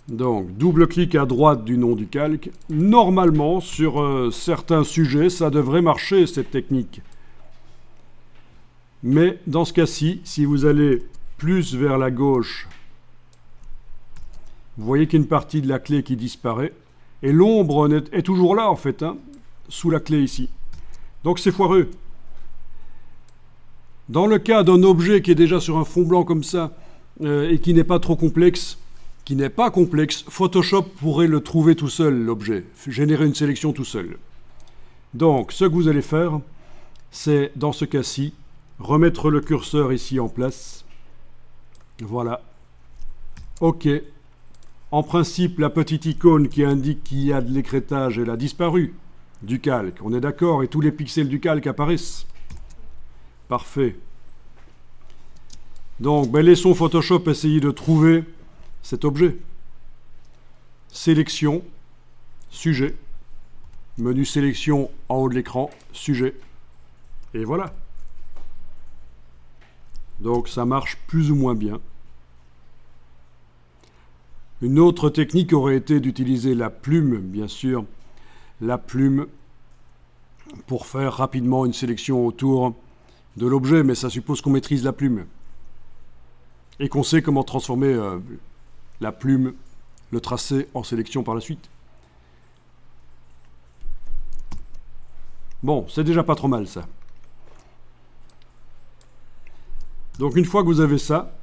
Donc, double-clic à droite du nom du calque. Normalement, sur certains sujets, ça devrait marcher, cette technique. Mais dans ce cas-ci, si vous allez plus vers la gauche, vous voyez qu'il y a une partie de la clé qui disparaît. Et l'ombre est toujours là, en fait, hein, sous la clé ici. Donc, c'est foireux. Dans le cas d'un objet qui est déjà sur un fond blanc comme ça, et qui n'est pas trop complexe, Photoshop pourrait le trouver tout seul, l'objet, générer une sélection tout seul. Donc, ce que vous allez faire, c'est, dans ce cas-ci, remettre le curseur ici en place. Voilà. OK. En principe, la petite icône qui indique qu'il y a de l'écrêtage, elle a disparu du calque. On est d'accord, et tous les pixels du calque apparaissent. Parfait. Donc, laissons Photoshop essayer de trouver cet objet. Sélection, sujet. Menu sélection en haut de l'écran, sujet. Et voilà. Donc ça marche plus ou moins bien. Une autre technique aurait été d'utiliser la plume, bien sûr. La plume pour faire rapidement une sélection autour de l'objet, mais ça suppose qu'on maîtrise la plume. Et qu'on sait comment transformer la plume, le tracé en sélection par la suite. Bon, c'est déjà pas trop mal ça. Donc une fois que vous avez ça,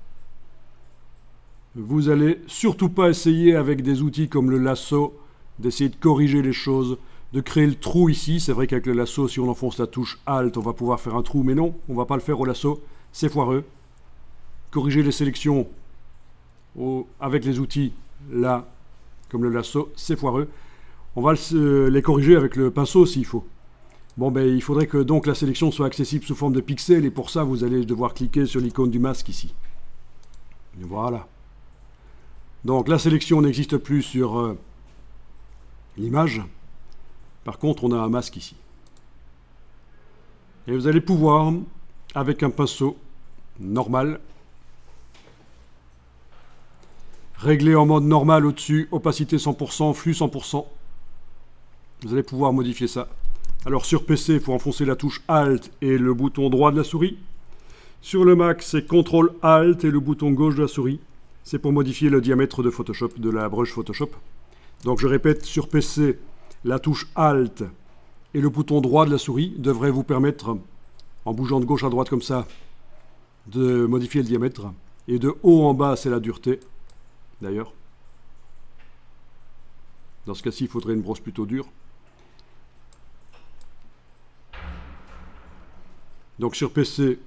vous allez surtout pas essayer avec des outils comme le lasso d'essayer de corriger les choses, de créer le trou ici. C'est vrai qu'avec le lasso, si on enfonce la touche Alt, on va pouvoir faire un trou, mais non, on va pas le faire au lasso, c'est foireux. Corriger les sélections avec les outils là, comme le lasso, c'est foireux. On va les corriger avec le pinceau s'il faut. Bon, il faudrait que donc la sélection soit accessible sous forme de pixels, et pour ça, vous allez devoir cliquer sur l'icône du masque ici. Et voilà. Donc la sélection n'existe plus sur l'image. Par contre, on a un masque ici. Et vous allez pouvoir, avec un pinceau normal, régler en mode normal au-dessus, opacité 100%, flux 100%. Vous allez pouvoir modifier ça. Alors sur PC, il faut enfoncer la touche Alt et le bouton droit de la souris. Sur le Mac, c'est CTRL Alt et le bouton gauche de la souris. C'est pour modifier le diamètre de Photoshop, de la brush Photoshop. Donc je répète, sur PC, la touche Alt et le bouton droit de la souris devraient vous permettre, en bougeant de gauche à droite comme ça, de modifier le diamètre. Et de haut en bas, c'est la dureté, d'ailleurs. Dans ce cas-ci, il faudrait une brosse plutôt dure. Donc sur PC,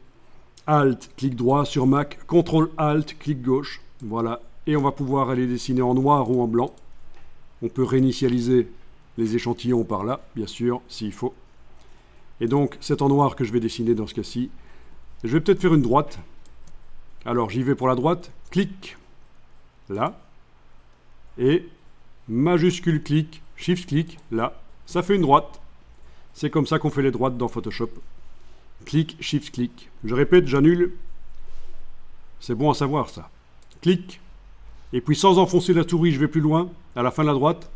Alt, clic droit. Sur Mac, CTRL Alt, clic gauche. Voilà. Et on va pouvoir aller dessiner en noir ou en blanc. On peut réinitialiser les échantillons par là, bien sûr, s'il faut. Et donc, c'est en noir que je vais dessiner dans ce cas-ci. Je vais peut-être faire une droite. Alors, j'y vais pour la droite. Clic. Là. Et majuscule clic, shift clic, là. Ça fait une droite. C'est comme ça qu'on fait les droites dans Photoshop. Clic, shift clic. Je répète, j'annule. C'est bon à savoir, ça. Clic. Et puis, sans enfoncer la souris, je vais plus loin. À la fin de la droite.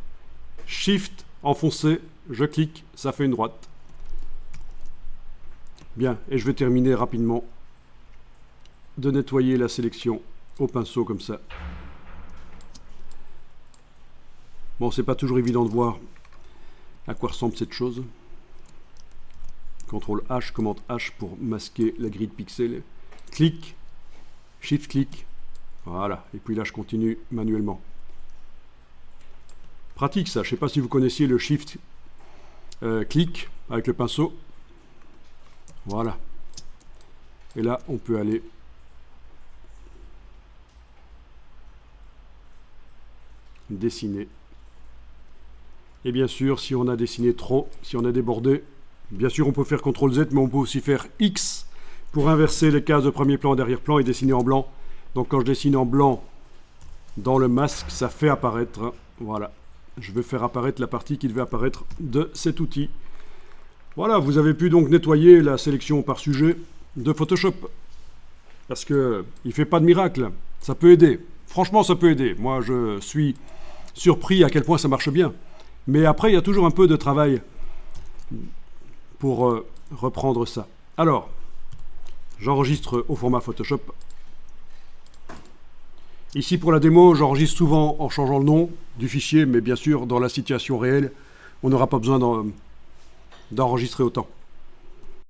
Shift, enfoncé, je clique, ça fait une droite. Bien, et je vais terminer rapidement de nettoyer la sélection au pinceau comme ça. Bon, c'est pas toujours évident de voir à quoi ressemble cette chose. CTRL H, commande H pour masquer la grille de pixels. Clic, Shift clic, voilà. Et puis là, je continue manuellement. Pratique ça, je ne sais pas si vous connaissiez le Shift clic avec le pinceau. Voilà. Et là, on peut aller dessiner. Et bien sûr, si on a dessiné trop, si on a débordé, bien sûr, on peut faire CTRL Z, mais on peut aussi faire X pour inverser les cases de premier plan, d'arrière-plan et dessiner en blanc. Donc quand je dessine en blanc dans le masque, ça fait apparaître, voilà. Je vais faire apparaître la partie qui devait apparaître de cet outil. Voilà, vous avez pu donc nettoyer la sélection par sujet de Photoshop. Parce qu'il ne fait pas de miracle, ça peut aider. franchement, ça peut aider. Moi, je suis surpris à quel point ça marche bien. Mais après, il y a toujours un peu de travail pour reprendre ça. Alors, j'enregistre au format Photoshop. Ici, pour la démo, j'enregistre souvent en changeant le nom du fichier, mais bien sûr, dans la situation réelle, on n'aura pas besoin d'enregistrer autant.